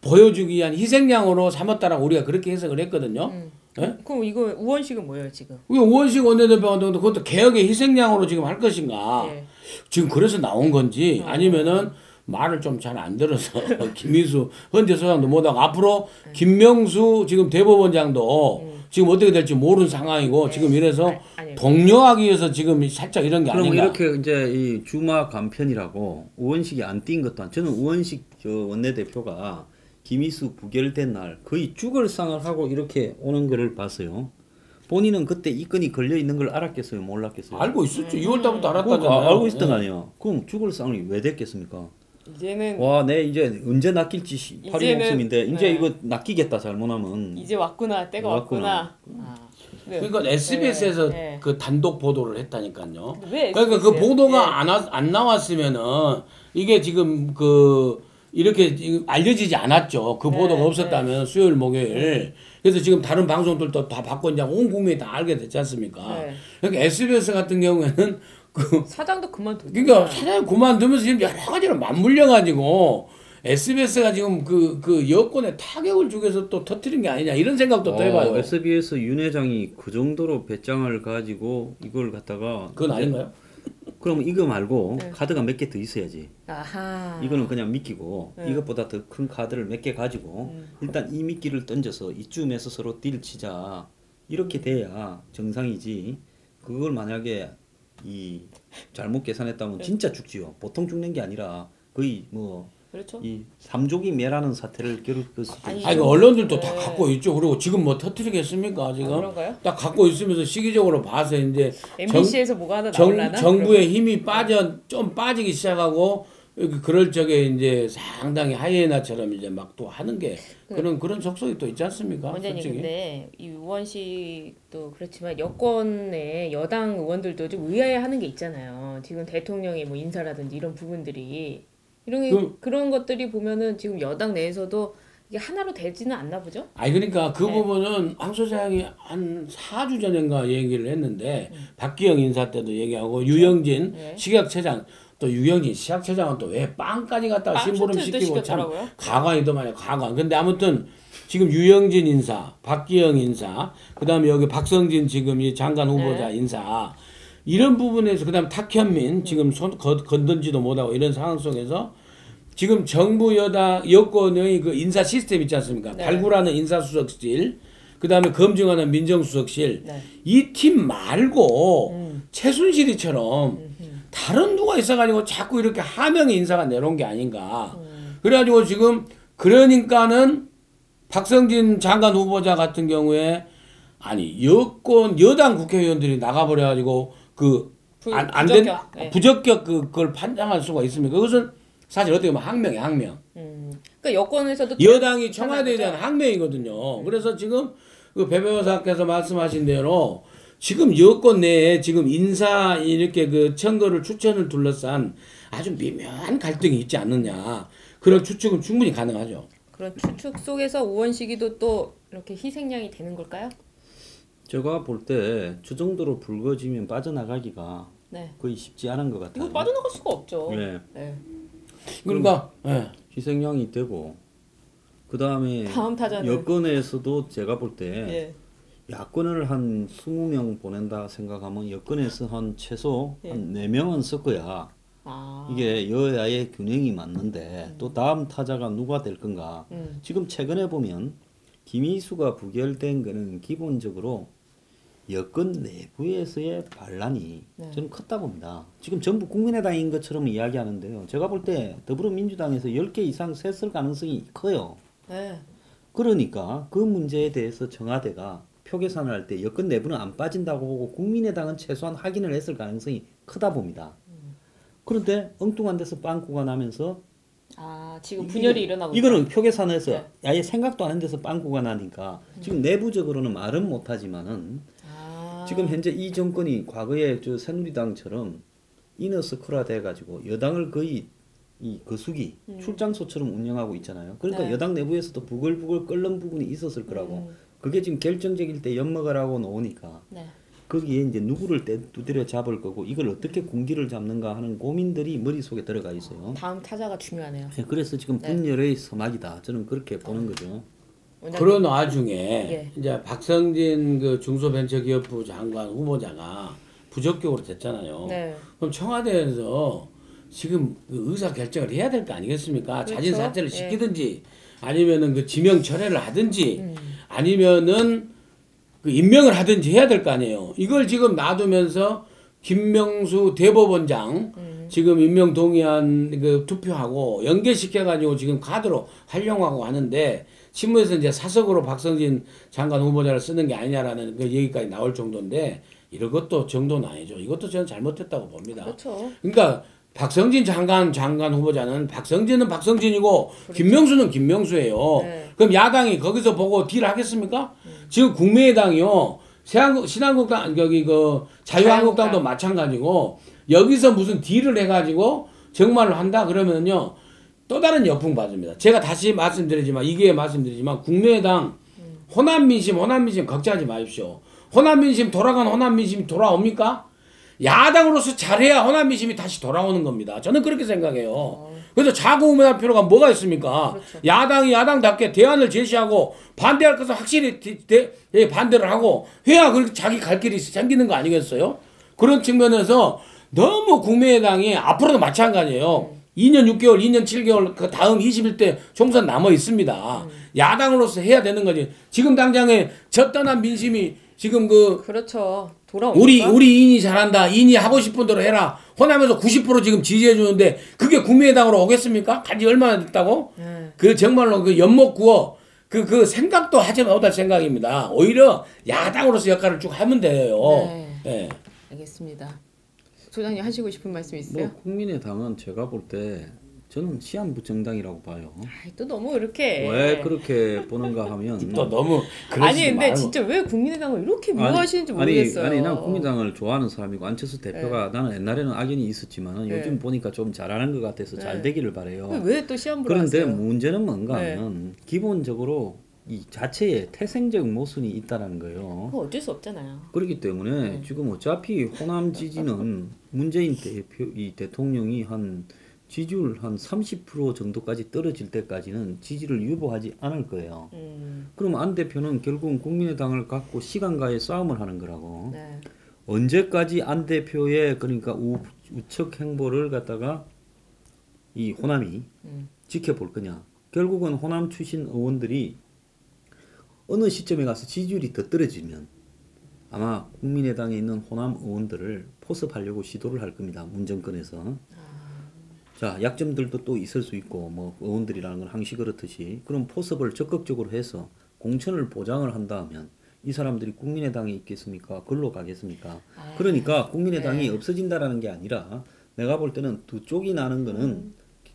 보여주기 위한 희생양으로 삼았다라고 우리가 그렇게 해석을 했거든요. 예? 그럼 이거 우원식은 뭐예요 지금? 우원식 원내대표가 그것도 개혁의 희생양으로 지금 할 것인가? 예. 지금 그래서 나온 건지 아니면은 말을 좀 잘 안 들어서 김민수 헌재소장도 못하고 앞으로 김명수 지금 대법원장도 지금 어떻게 될지 모르는 상황이고 네. 지금 이래서 아니, 동료하기 위해서 지금 살짝 이런 게 그럼 아닌가. 이렇게 이제 이 주마 간편이라고 의원식이 안 띈 것도 저는 의원식 저 원내대표가 김희수 부결된 날 거의 죽을 상을 하고 이렇게 오는 거를 봤어요. 본인은 그때 이 건이 걸려 있는 걸 알았겠어요, 몰랐겠어요? 알고 있었죠. 2월 달부터 그거 알았다잖아요. 알고 있었던 거 아니에요. 그럼 죽을 상이 왜 됐겠습니까? 이제는 와, 내 이제 언제 낚일지 파리 이제는- 목숨인데 이제 네. 이거 낚이겠다 잘못하면. 이제 왔구나 때가 왔구나. 왔구나. 아, 네. 그러니까 SBS에서 네. 그 단독 보도를 했다니까요. 왜 그러니까 그 SBS 에요? 보도가 안 나왔으면은 이게 지금 그 이렇게 지금 알려지지 않았죠. 그 네, 보도가 없었다면 수요일 목요일. 그래서 지금 다른 방송들도 다 받고 이제 온 국민이 다 알게 됐지 않습니까? 네. 그러니까 SBS 같은 경우에는 그 사장도 그만뒀죠. 그러니까 사장이 그만두면서 지금 여러 가지로 맞물려 가지고 SBS가 지금 그 여권에 타격을 주기 위해서 또 터뜨린 게 아니냐 이런 생각도 또 해봐요. SBS 윤 회장이 그 정도로 배짱을 가지고 이걸 갖다가 그건 이제 아닌가요? 그럼 이거 말고 네. 카드가 몇 개 더 있어야지. 아하. 이거는 그냥 미끼고 네. 이것보다 더 큰 카드를 몇 개 가지고 일단 이 미끼를 던져서 이쯤에서 서로 딜 치자. 이렇게 돼야 정상이지. 그걸 만약에 이 잘못 계산했다면 진짜 죽지요. 보통 죽는 게 아니라 거의 뭐 그렇죠. 이 삼족이 매라는 사태를 겪을 수도 아니, 있고. 아니 그 언론들도 다 네. 갖고 있죠. 그리고 지금 뭐 터뜨리겠습니까? 지금 그런가요? 딱 갖고 있으면서 시기적으로 봐서 이제 MBC에서 뭐가 하나 나올라나? 정부의 힘이 좀 빠지기 시작하고 그럴 적에 이제 상당히 하이에나처럼 이제 막 또 하는 게 그런 속성이 또 있지 않습니까? 원장님 솔직히. 근데 이 의원식도 그렇지만 여권의 여당 의원들도 좀 의아해하는 게 있잖아요. 지금 대통령의 뭐 인사라든지 이런 부분들이 그런 것들이 보면은 지금 여당 내에서도 이게 하나로 되지는 않나 보죠? 아니 그러니까 그 네. 부분은 황 소장이 한 4주 전인가 얘기를 했는데 박기영 인사 때도 얘기하고 유영진 네. 식약처장 또 유영진 식약처장은 또 왜 빵까지 갖다가 빵 심부름 쇼트도 시키고 참 시켰더라고요. 가관이더만요 가관. 근데 아무튼 지금 유영진 인사, 박기영 인사, 그다음에 여기 박성진 지금 이 장관 후보자 네. 인사 이런 부분에서 그다음 탁현민 지금 손 건든지도 못하고 이런 상황 속에서 지금 정부 여권의 그 인사 시스템 있지 않습니까? 네. 발굴하는 인사수석실, 그 다음에 검증하는 민정수석실, 네. 이 팀 말고 최순실이처럼 다른 누가 있어가지고 자꾸 이렇게 하명의 인사가 내놓은 게 아닌가. 그래가지고 지금 그러니까는 박성진 장관 후보자 같은 경우에 아니 여당 국회의원들이 나가버려가지고 부적격. 네. 부적격 그걸 판단할 수가 있습니까? 그것은 사실 어떻게 보면 항명이야, 항명. 그러니까 여권에서도 여당이 청와대에 대한 거죠? 항명이거든요. 그래서 지금 그 배 변호사께서 말씀하신 대로 지금 여권 내에 지금 인사 이렇게 그 선거를 추천을 둘러싼 아주 미묘한 갈등이 있지 않느냐. 그런 추측은 충분히 가능하죠. 그런 추측 속에서 의원 시기도 또 이렇게 희생양이 되는 걸까요? 제가 볼 때 저 정도로 불거지면 빠져나가기가 네. 거의 쉽지 않은 것 같아요. 이거 빠져나갈 수가 없죠. 네. 네. 그러니까 예. 희생양이 되고 그 다음에 다음 타자는 여권에서도 제가 볼 때 예. 야권을 한 20명 보낸다 생각하면 여권에서 한 최소 예. 한 4명은 섞어야 아. 이게 여야의 균형이 맞는데 또 다음 타자가 누가 될 건가. 지금 최근에 보면 김희수가 부결된 거는 기본적으로 여권 내부에서의 반란이 네. 저는 컸다고 봅니다. 지금 전부 국민의당인 것처럼 이야기하는데요. 제가 볼 때 더불어민주당에서 10개 이상 셌을 가능성이 커요. 네. 그러니까 그 문제에 대해서 청와대가 표 계산을 할 때 여권 내부는 안 빠진다고 보고 국민의당은 최소한 확인을 했을 가능성이 크다 봅니다. 그런데 엉뚱한 데서 빵꾸가 나면서 아 지금 분열이 일어나고 이거는 표 계산에서 네. 아예 생각도 안 한 데서 빵꾸가 나니까 지금 내부적으로는 말은 못하지만은 아. 지금 현재 이 정권이 과거에 저 새누리당처럼 이너서클화 돼가지고 여당을 거의 이 거수기 출장소처럼 운영하고 있잖아요. 그러니까 네. 여당 내부에서도 부글부글 끓는 부분이 있었을 거라고. 그게 지금 결정적일 때 엿먹으라고 놓으니까 네. 거기에 이제 누구를 두드려 잡을 거고 이걸 어떻게 군기를 잡는가 하는 고민들이 머릿속에 들어가 있어요. 다음 타자가 중요하네요. 예, 그래서 지금 네. 분열의 서막이다. 저는 그렇게 보는 거죠. 원장님. 그런 와중에 예. 이제 박성진 그 중소벤처기업부 장관 후보자가 부적격으로 됐잖아요. 네. 그럼 청와대에서 지금 그 의사 결정을 해야 될 거 아니겠습니까? 그렇죠. 자진 사퇴를 예. 시키든지 아니면은 그 지명 철회를 하든지 아니면은 그 임명을 하든지 해야 될 거 아니에요. 이걸 지금 놔두면서 김명수 대법원장 지금 임명 동의안 그 투표하고 연계시켜가지고 지금 카드로 활용하고 하는데 신문에서 이제 사석으로 박성진 장관 후보자를 쓰는 게 아니냐라는 그 얘기까지 나올 정도인데 이런 것도 정도는 아니죠. 이것도 저는 잘못했다고 봅니다. 그렇죠. 그러니까 박성진 장관 후보자는 박성진은 박성진이고 김명수는 김명수예요. 네. 그럼 야당이 거기서 보고 딜 하겠습니까? 지금 국민의당이요. 신한국당 여기 그 자유한국당도 마찬가지고 여기서 무슨 딜을 해가지고 정말로 한다 그러면요 또 다른 역풍 받습니다. 제가 다시 말씀드리지만 국민의당 호남민심 걱정하지 마십시오. 호남민심 돌아간 호남민심이 돌아옵니까? 야당으로서 잘해야 호남민심이 다시 돌아오는 겁니다. 저는 그렇게 생각해요. 그래서 자구우면할 필요가 뭐가 있습니까? 그렇죠. 야당이 야당답게 대안을 제시하고 반대할 것은 확실히 반대를 하고 해야 그렇게 자기 갈 길이 생기는 거 아니겠어요? 그런 측면에서 너무 국민의당이 앞으로도 마찬가지예요. 2년 6개월, 2년 7개월 그 다음 21대 총선 남아 있습니다. 야당으로서 해야 되는 거지. 지금 당장에 저 떠난 민심이 지금 그렇죠. 돌아옵니까? 우리 이인이 잘한다. 이인이 하고 싶은 대로 해라. 호남에서 90% 지금 지지해 주는데 그게 국민의당으로 오겠습니까? 간지 얼마나 됐다고? 그 정말로 그 연못 구워 그 생각도 하지 못할 생각입니다. 오히려 야당으로서 역할을 쭉 하면 돼요. 네. 네. 알겠습니다. 소장님 하시고 싶은 말씀 있어요? 뭐 국민의당은 제가 볼 때 저는 시한부 정당이라고 봐요. 아이, 또 너무 이렇게 왜 그렇게 보는가 하면 또 너무 아니 근데 진짜 왜 국민의당을 이렇게 미워하시는지 모르겠어요. 아니 난 국민의당을 좋아하는 사람이고 안철수 대표가 나는 옛날에는 악연이 있었지만 요즘 보니까 좀 잘하는 것 같아서 잘 되기를 바래요. 왜 또 시한부를 그런데 하세요? 문제는 뭔가 하면 기본적으로 이 자체에 태생적 모순이 있다는 거예요. 그거 어쩔 수 없잖아요. 그렇기 때문에 지금 어차피 호남 지지는 문재인 이 대통령이 한 지지율 한 30% 정도까지 떨어질 때까지는 지지를 유보하지 않을 거예요. 그럼 안 대표는 결국은 국민의당을 갖고 시간과의 싸움을 하는 거라고. 네. 언제까지 안 대표의 그러니까 우측 행보를 갖다가 이 호남이 지켜볼 거냐. 결국은 호남 출신 의원들이 어느 시점에 가서 지지율이 더 떨어지면 아마 국민의당에 있는 호남 의원들을 포섭하려고 시도를 할 겁니다. 문정권에서. 자, 약점들도 또 있을 수 있고 뭐 의원들이라는 건 항시 그렇듯이 그럼 포섭을 적극적으로 해서 공천을 보장을 한다면 이 사람들이 국민의당에 있겠습니까? 글로 가겠습니까? 그러니까 국민의당이 없어진다라는 게 아니라 내가 볼 때는 두 쪽이 나는 거는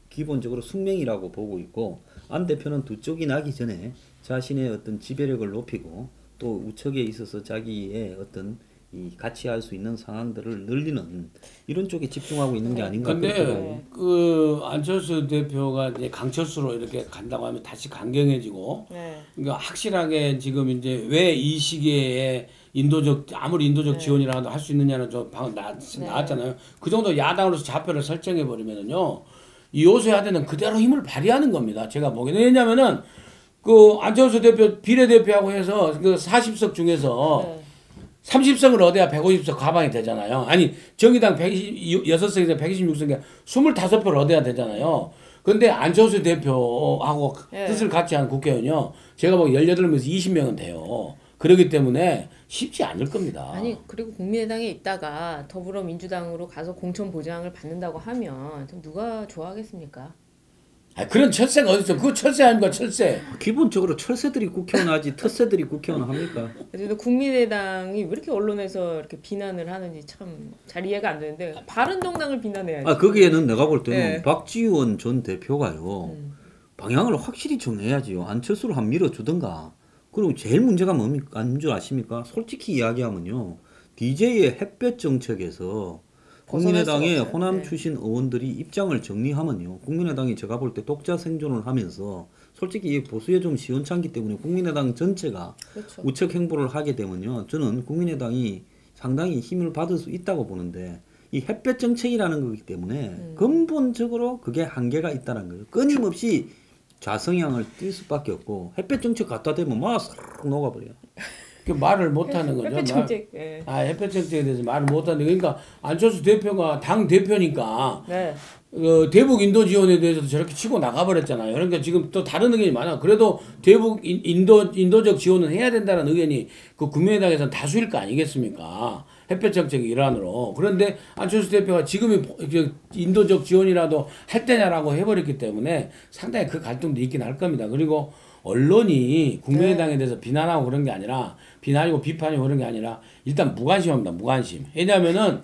기본적으로 숙명이라고 보고 있고 안 대표는 두 쪽이 나기 전에 자신의 어떤 지배력을 높이고 또 우측에 있어서 자기의 어떤 이 같이 할 수 있는 상황들을 늘리는 이런 쪽에 집중하고 있는 게 아닌가. 근데 그 안철수 대표가 이제 강철수로 이렇게 간다고 하면 다시 강경해지고 그러니까 확실하게 지금 이제 왜 이 시기에 아무리 인도적 지원이라도 할 수 있느냐는 좀 방금 나왔잖아요. 그 정도 야당으로서 좌표를 설정해 버리면은요 이 요소야대는 그대로 힘을 발휘하는 겁니다. 제가 보기에는 왜냐면은 그 안철수 대표 비례대표하고 해서 그 40석 중에서 30석을 얻어야 150석 가방이 되잖아요. 아니 정의당 126석에서 126석에 25표를 얻어야 되잖아요. 근데 안철수 대표하고 뜻을 같이 한 국회의원이요. 제가 보기 18명에서 20명은 돼요. 그렇기 때문에 쉽지 않을 겁니다. 아니 그리고 국민의당에 있다가 더불어민주당으로 가서 공천 보장을 받는다고 하면 좀 누가 좋아하겠습니까? 그런 철새가 어딨어? 그거 철새 아닙니까? 철새. 기본적으로 철새들이 국회의원 하지 텃새들이 국회의원 합니까? 그래도 국민의당이 왜 이렇게 언론에서 이렇게 비난을 하는지 참 잘 이해가 안 되는데 바른정당을 비난해야지. 거기에는 내가 볼 때는 박지원 전 대표가요. 방향을 확실히 정해야지요. 안철수를 한 밀어주든가. 그리고 제일 문제가 뭡니까? 아닌 줄 아십니까? 솔직히 이야기하면요. DJ의 햇볕 정책에서 국민의당의 호남 출신 의원들이 입장을 정리하면요. 국민의당이 제가 볼 때 독자 생존을 하면서 솔직히 보수에 좀 시원찮기 때문에 국민의당 전체가 우측 행보를 하게 되면요. 저는 국민의당이 상당히 힘을 받을 수 있다고 보는데 이 햇볕 정책이라는 거기 때문에 근본적으로 그게 한계가 있다는 거예요. 끊임없이 좌성향을 띌 수밖에 없고 햇볕 정책 갖다 대면 막 싹 녹아버려요. 그 말을 못하는 거죠. 햇볕 정책. 예. 햇볕 정책에 대해서 말을 못하는 그러니까 안철수 대표가 당 대표니까 네. 대북 인도 지원에 대해서도 저렇게 치고 나가버렸잖아요. 그러니까 지금 또 다른 의견이 많아. 그래도 대북 인도적 지원은 해야 된다는 의견이 그 국민의당에서는 다수일 거 아니겠습니까? 햇볕 정책의 일환으로. 그런데 안철수 대표가 지금이 인도적 지원이라도 할 때냐라고 해버렸기 때문에 상당히 그 갈등도 있긴 할 겁니다. 그리고 언론이 국민의당에 대해서 비난하고 그런 게 아니라 비난이고 비판이고 그런 게 아니라 일단 무관심합니다. 무관심. 왜냐하면은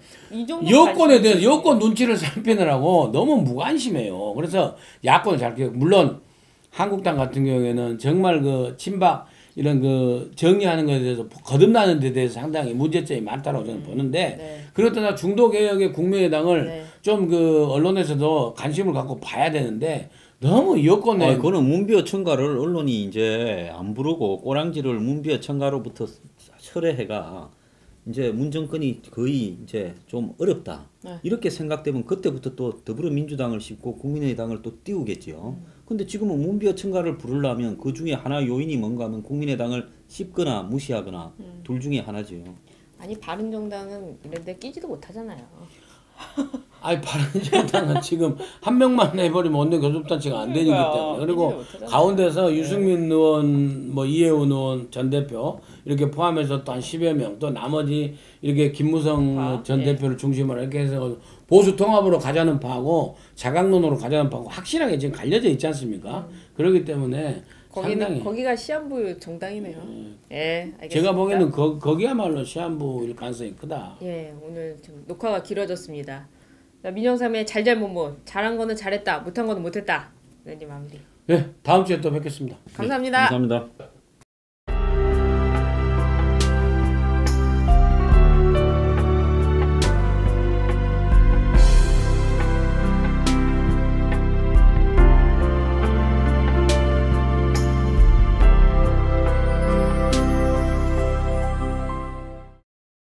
여권에 대해서 여권 눈치를 살피느라고 너무 무관심해요. 그래서 야권을 잘 키워. 물론 한국당 같은 경우에는 정말 그 친박 이런 그 정리하는 것에 대해서 거듭나는 데 대해서 상당히 문제점이 많다고 저는 보는데 네. 그렇다나 중도개혁의 국민의당을 네. 좀 그 언론에서도 관심을 갖고 봐야 되는데 너무 여권에 그거는 문비어 첨가를 언론이 이제 안 부르고 꼬랑지를 문비어 첨가로부터 철회해가 이제 문정권이 거의 이제 좀 어렵다. 네. 이렇게 생각되면 그때부터 또 더불어민주당을 씹고 국민의당을 또 띄우겠죠. 근데 지금은 문비어 첨가를 부르려면 그 중에 하나 요인이 뭔가 하면 국민의당을 씹거나 무시하거나 둘 중에 하나죠. 아니 바른정당은 이런데 끼지도 못하잖아요. 바른정당은 지금 한 명만 해버리면 원내 교섭단체가 안 되기 때문에 그리고 가운데서 유승민 의원, 뭐 이해운 의원 전 대표 이렇게 포함해서 또 한 10여 명 또 나머지 이렇게 김무성 전 대표를 중심으로 이렇게 해서 보수 통합으로 가자는 파하고 자강론으로 가자는 파하고 확실하게 지금 갈려져 있지 않습니까? 그렇기 때문에 상당히 거기가 시한부 정당이네요. 예, 알겠습니다. 제가 보기에는 거기야말로 시한부일 가능성이 크다. 예, 오늘 좀 녹화가 길어졌습니다. 민영삼의 잘잘못못 잘한 거는 잘했다, 못한 거는 못했다. 네, 마무리. 네, 다음 주에 또 뵙겠습니다. 감사합니다. 감사합니다.